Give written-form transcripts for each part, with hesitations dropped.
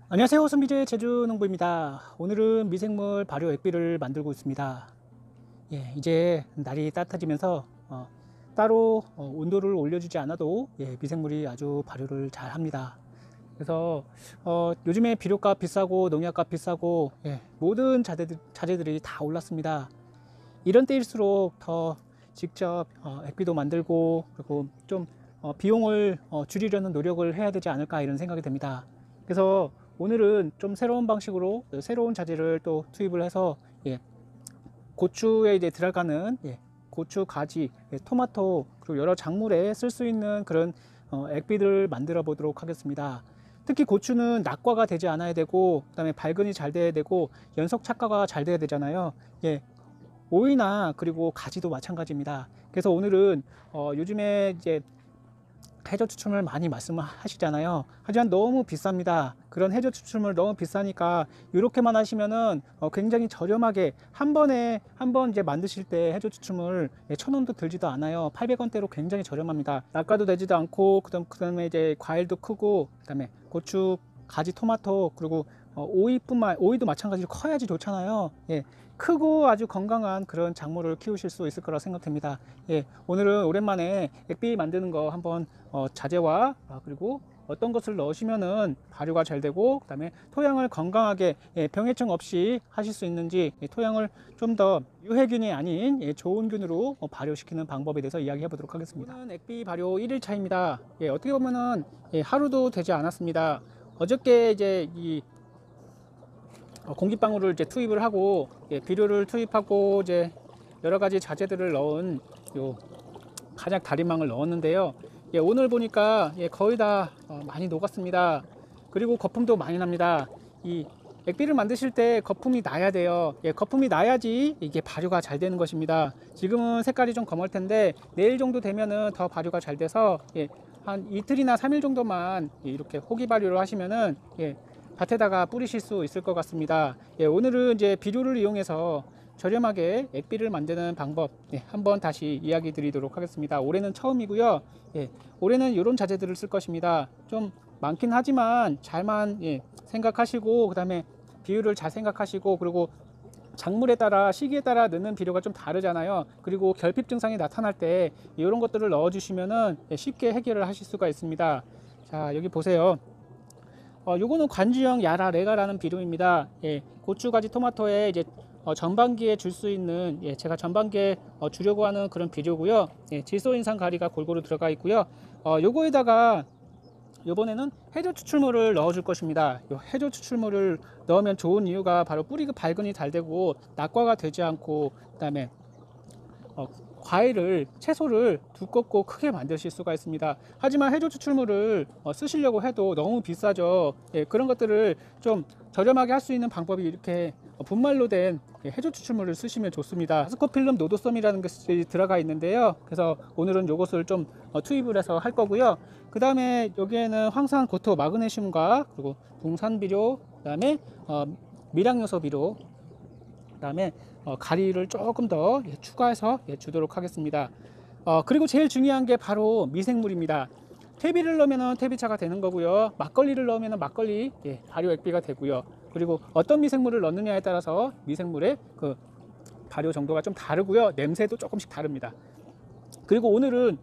안녕하세요. 선비제 제주농부입니다. 오늘은 미생물 발효 액비를 만들고 있습니다. 이제 날이 따뜻해지면서 따로 온도를 올려주지 않아도 미생물이 아주 발효를 잘 합니다. 그래서 요즘에 비료값 비싸고 농약값 비싸고 모든 자재들이 다 올랐습니다. 이런 때일수록 더 직접 액비도 만들고 그리고 좀 비용을 줄이려는 노력을 해야 되지 않을까 이런 생각이 듭니다. 그래서 오늘은 좀 새로운 방식으로 새로운 자재를 또 투입을 해서 고추에 이제 들어가는 고추, 가지, 토마토 그리고 여러 작물에 쓸 수 있는 그런 액비들을 만들어 보도록 하겠습니다. 특히 고추는 낙과가 되지 않아야 되고 그다음에 발근이 잘 돼야 되고 연속 착과가 잘 돼야 되잖아요. 오이나 그리고 가지도 마찬가지입니다. 그래서 오늘은 요즘에 이제 해저 추출물 많이 말씀하시잖아요. 하지만 너무 비쌉니다. 그런 해저 추출물 너무 비싸니까 이렇게만 하시면은 굉장히 저렴하게 한 번에 한 번 이제 만드실 때 해저 추출물 1,000원도 들지도 않아요. 800원대로 굉장히 저렴합니다. 낙가도 되지도 않고 그다음에 이제 과일도 크고 그다음에 고추, 가지, 토마토 그리고 오이도 마찬가지로 커야지 좋잖아요. 크고 아주 건강한 그런 작물을 키우실 수 있을 거라 생각됩니다. 오늘은 오랜만에 액비 만드는 거 한번 자재와 그리고 어떤 것을 넣으시면은 발효가 잘 되고 그다음에 토양을 건강하게 병해충 없이 하실 수 있는지 토양을 좀 더 유해균이 아닌 좋은 균으로 발효시키는 방법에 대해서 이야기해 보도록 하겠습니다. 오늘은 액비 발효 1일 차입니다. 어떻게 보면은 하루도 되지 않았습니다. 어저께 이제 이 공기방울을 이제 투입을 하고 비료를 투입하고 이제 여러 가지 자재들을 넣은 요 간약 다리망을 넣었는데요. 오늘 보니까 거의 다 많이 녹았습니다. 그리고 거품도 많이 납니다. 이 액비를 만드실 때 거품이 나야 돼요. 거품이 나야지 이게 발효가 잘 되는 것입니다. 지금은 색깔이 좀 검을 텐데 내일 정도 되면은 더 발효가 잘 돼서 한 이틀이나 3일 정도만 이렇게 호기 발효를 하시면은 밭에다가 뿌리실 수 있을 것 같습니다. 오늘은 이제 비료를 이용해서 저렴하게 액비를 만드는 방법 한번 다시 이야기 드리도록 하겠습니다. 올해는 처음이고요. 올해는 이런 자재들을 쓸 것입니다. 좀 많긴 하지만 잘만 생각하시고 그 다음에 비율을 잘 생각하시고 그리고 작물에 따라 시기에 따라 넣는 비료가 좀 다르잖아요. 그리고 결핍 증상이 나타날 때 이런 것들을 넣어 주시면은 쉽게 해결을 하실 수가 있습니다. 자, 여기 보세요. 요거는 관주형 야라 레가라는 비료입니다. 고추, 가지, 토마토에 이제 전반기에 줄 수 있는 제가 전반기에 주려고 하는 그런 비료고요. 질소 인산 가리가 골고루 들어가 있고요. 요거에다가 이번에는 해조 추출물을 넣어 줄 것입니다. 요 해조 추출물을 넣으면 좋은 이유가 바로 뿌리가 발근이 잘 되고 낙과가 되지 않고 그다음에 과일을 채소를 두껍고 크게 만드실 수가 있습니다. 하지만 해조 추출물을 쓰시려고 해도 너무 비싸죠. 그런 것들을 좀 저렴하게 할 수 있는 방법이 이렇게 분말로 된 해조 추출물을 쓰시면 좋습니다. 아스코필름 노도섬이라는 것이 들어가 있는데요. 그래서 오늘은 이것을 좀 투입을 해서 할 거고요. 그 다음에 여기에는 황산 고토 마그네슘과 그리고 붕산 비료, 그 다음에 밀양요소 비료, 그 다음에 가리를 조금 더 추가해서 주도록 하겠습니다. 그리고 제일 중요한 게 바로 미생물입니다. 퇴비를 넣으면 퇴비차가 되는 거고요. 막걸리를 넣으면 막걸리 발효 액비가 되고요. 그리고 어떤 미생물을 넣느냐에 따라서 미생물의 그 발효 정도가 좀 다르고요. 냄새도 조금씩 다릅니다. 그리고 오늘은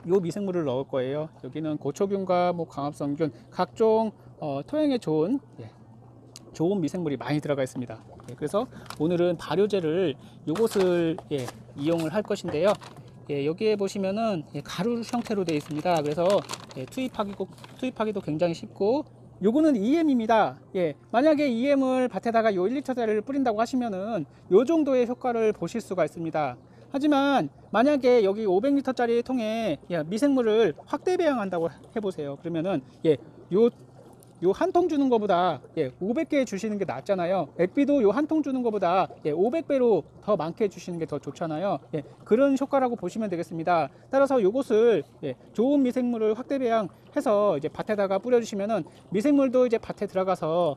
요 미생물을 넣을 거예요. 여기는 고초균과 뭐 광합성균 각종 토양에 좋은 미생물이 많이 들어가 있습니다. 그래서 오늘은 발효제를 요것을 이용을 할 것인데요. 여기에 보시면은 가루 형태로 되어 있습니다. 그래서 투입하기도 굉장히 쉽고 요거는 EM입니다. 만약에 EM을 밭에다가 요 1리터짜리를 뿌린다고 하시면은 요 정도의 효과를 보실 수가 있습니다. 하지만 만약에 여기 500리터짜리 통에 미생물을 확대 배양한다고 해보세요. 그러면은 요 한 통 주는 것보다 500개 주시는 게 낫잖아요. 액비도 요 한 통 주는 것보다 500배로 더 많게 주시는 게 더 좋잖아요. 그런 효과라고 보시면 되겠습니다. 따라서 요것을 좋은 미생물을 확대 배양해서 이제 밭에다가 뿌려주시면은 미생물도 이제 밭에 들어가서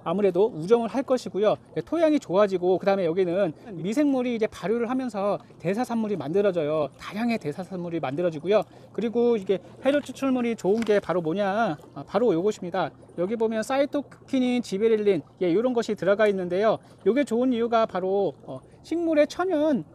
아무래도 우정을 할 것이고요. 토양이 좋아지고 그 다음에 여기는 미생물이 이제 발효를 하면서 대사산물이 만들어져요. 다량의 대사산물이 만들어지고요. 그리고 이게 해조 추출물이 좋은 게 바로 뭐냐? 바로 이것입니다. 여기 보면 사이토키닌, 지베렐린 이런 것이 들어가 있는데요. 이게 좋은 이유가 바로 식물의 천연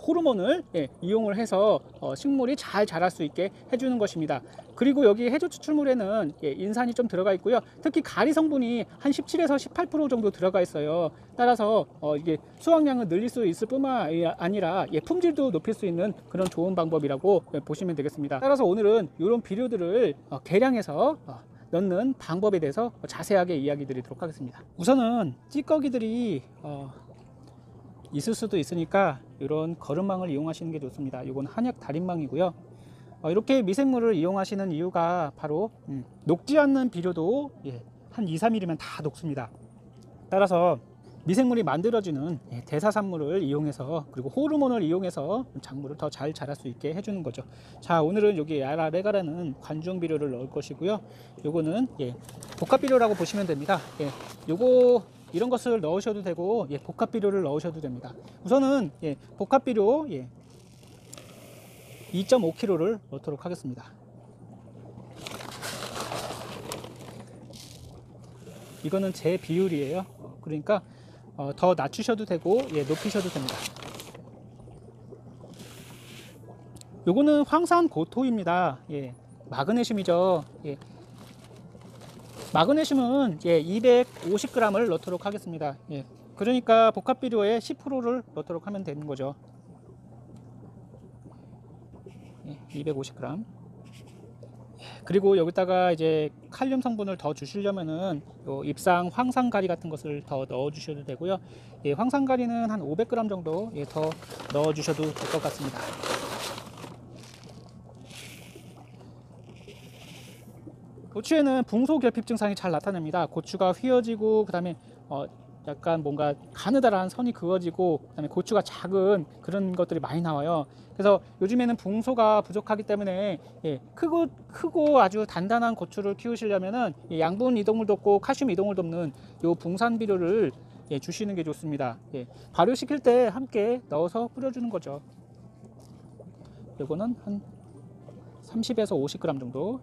호르몬을 이용을 해서 식물이 잘 자랄 수 있게 해주는 것입니다. 그리고 여기 해조 추출물에는 인산이 좀 들어가 있고요. 특히 가리 성분이 한 17에서 18% 정도 들어가 있어요. 따라서 이게 수확량을 늘릴 수 있을 뿐만 아니라 품질도 높일 수 있는 그런 좋은 방법이라고 보시면 되겠습니다. 따라서 오늘은 이런 비료들을 계량해서 넣는 방법에 대해서 자세하게 이야기 드리도록 하겠습니다. 우선은 찌꺼기들이 있을 수도 있으니까 이런 거름망을 이용하시는 게 좋습니다. 이건 한약 달인망이고요. 이렇게 미생물을 이용하시는 이유가 바로 녹지 않는 비료도 한 2-3일이면 다 녹습니다. 따라서 미생물이 만들어지는 대사산물을 이용해서 그리고 호르몬을 이용해서 작물을 더 잘 자랄 수 있게 해주는 거죠. 자, 오늘은 여기 야라레가라는 관중 비료를 넣을 것이고요. 요거는 복합 비료라고 보시면 됩니다. 요거 이런 것을 넣으셔도 되고 복합 비료를 넣으셔도 됩니다. 우선은 복합 비료 2.5kg를 넣도록 하겠습니다. 이거는 제 비율이에요. 그러니까 더 낮추셔도 되고 높이셔도 됩니다. 요거는 황산 고토입니다. 마그네슘이죠. 마그네슘은 250g을 넣도록 하겠습니다. 그러니까 복합 비료의 10%를 넣도록 하면 되는 거죠. 250g. 그리고 여기다가 이제 칼륨 성분을 더 주시려면은 입상 황산가리 같은 것을 더 넣어 주셔도 되고요. 황산가리는 한 500g 정도 더 넣어 주셔도 될 것 같습니다. 고추에는 붕소결핍 증상이 잘 나타납니다. 고추가 휘어지고 그 다음에 약간 뭔가 가느다란 선이 그어지고 그 다음에 고추가 작은 그런 것들이 많이 나와요. 그래서 요즘에는 붕소가 부족하기 때문에 크고 아주 단단한 고추를 키우시려면은 양분 이동을 돕고 칼슘 이동을 돕는 요 붕산 비료를 주시는 게 좋습니다. 발효시킬 때 함께 넣어서 뿌려주는 거죠. 요거는 한 30에서 50g 정도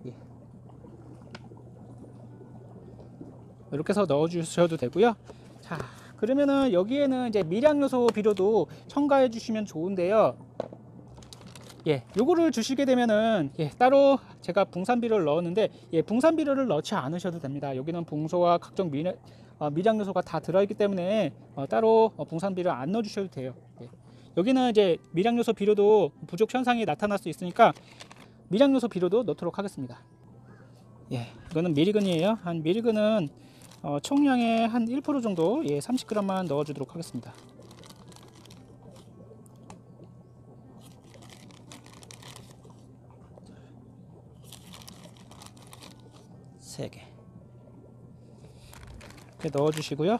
이렇게 해서 넣어 주셔도 되고요. 자, 그러면은 여기에는 이제 미량요소 비료도 첨가해 주시면 좋은데요. 요거를 주시게 되면은 따로 제가 붕산 비료를 넣었는데 붕산 비료를 넣지 않으셔도 됩니다. 여기는 붕소와 각종 미량요소가 다 들어있기 때문에 따로 붕산 비료 안 넣어 주셔도 돼요. 여기는 이제 미량요소 비료도 부족 현상이 나타날 수 있으니까 미량요소 비료도 넣도록 하겠습니다. 이거는 미리근이에요. 한 미리근은 총량의 한 1% 정도 30g만 넣어 주도록 하겠습니다. 세 개 이렇게 넣어 주시고요.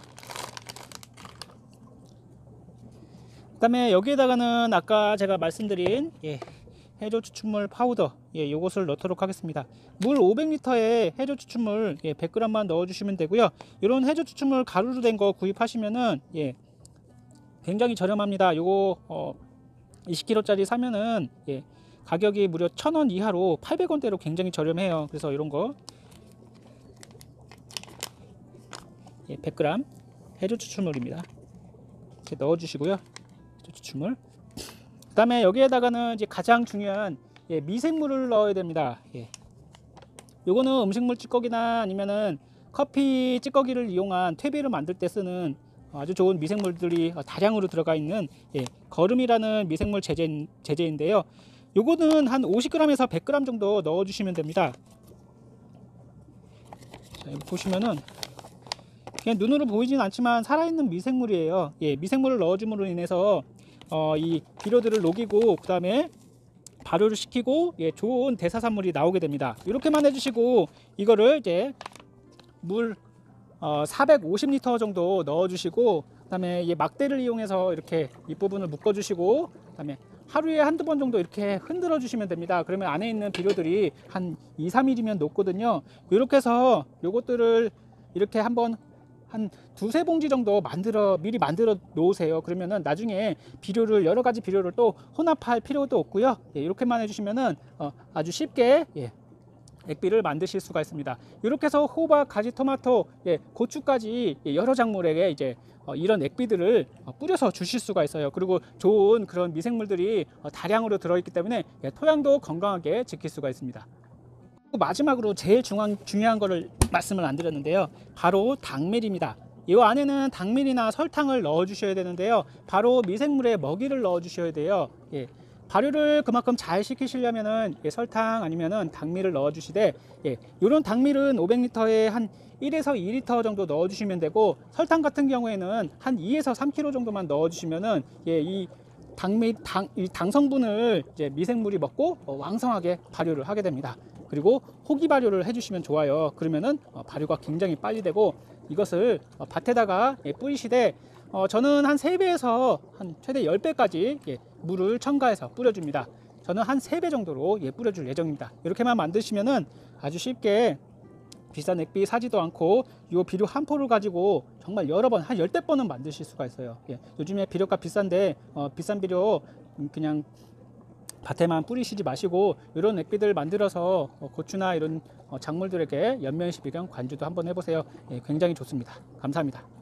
그 다음에 여기에다가는 아까 제가 말씀드린 해조 추출물 파우더 요것을 넣도록 하겠습니다. 물 500리터에 해조 추출물 100g만 넣어 주시면 되고요. 이런 해조 추출물 가루로 된 거 구입하시면은 굉장히 저렴합니다. 요거 20kg짜리 사면은 가격이 무려 1000원 이하로 800원대로 굉장히 저렴해요. 그래서 이런 거 100g 해조 추출물입니다. 이렇게 넣어 주시고요. 해조 추출물. 그 다음에 여기에다가는 이제 가장 중요한 미생물을 넣어야 됩니다. 요거는 음식물 찌꺼기나 아니면은 커피 찌꺼기를 이용한 퇴비를 만들 때 쓰는 아주 좋은 미생물들이 다량으로 들어가 있는 거름이라는 미생물 제제인데요. 요거는 한 50g에서 100g 정도 넣어 주시면 됩니다. 자, 여기 보시면은 그냥 눈으로 보이진 않지만 살아있는 미생물이에요. 미생물을 넣어줌으로 인해서 이 비료들을 녹이고 그 다음에 발효를 시키고 좋은 대사산물이 나오게 됩니다. 이렇게만 해주시고 이거를 이제 물 450리터 정도 넣어주시고 그 다음에 막대를 이용해서 이렇게 윗부분을 묶어주시고 그 다음에 하루에 한두 번 정도 이렇게 흔들어 주시면 됩니다. 그러면 안에 있는 비료들이 한 2-3일이면 녹거든요. 이렇게 해서 요것들을 이렇게 한번 한 두세 봉지 정도 미리 만들어 놓으세요. 그러면은 나중에 비료를 여러 가지 비료를 또 혼합할 필요도 없고요. 예, 이렇게만 해주시면은 아주 쉽게 액비를 만드실 수가 있습니다. 이렇게 해서 호박, 가지, 토마토, 고추까지 여러 작물에게 이제 이런 액비들을 뿌려서 주실 수가 있어요. 그리고 좋은 그런 미생물들이 다량으로 들어있기 때문에 토양도 건강하게 지킬 수가 있습니다. 마지막으로 제일 중요한 거를 말씀을 안 드렸는데요. 바로 당밀입니다. 이 안에는 당밀이나 설탕을 넣어 주셔야 되는데요. 바로 미생물의 먹이를 넣어 주셔야 돼요. 발효를 그만큼 잘 시키시려면은 설탕 아니면은 당밀을 넣어 주시되, 이런 당밀은 500리터에 한 1에서 2리터 정도 넣어 주시면 되고, 설탕 같은 경우에는 한 2에서 3kg 정도만 넣어 주시면은 이 당 성분을 이제 미생물이 먹고 왕성하게 발효를 하게 됩니다. 그리고 호기 발효를 해주시면 좋아요. 그러면은 발효가 굉장히 빨리 되고, 이것을 밭에다가 뿌리시되, 저는 한 3배에서 한 최대 10배까지 물을 첨가해서 뿌려줍니다. 저는 한 3배 정도로 뿌려줄 예정입니다. 이렇게만 만드시면은 아주 쉽게 비싼 액비 사지도 않고 이 비료 한 포를 가지고 정말 여러 번, 한 10대 번은 만드실 수가 있어요. 요즘에 비료가 비싼데 비싼 비료 그냥 밭에만 뿌리시지 마시고 이런 액비들 만들어서 고추나 이런 작물들에게 연면 시비경 관주도 한번 해보세요. 굉장히 좋습니다. 감사합니다.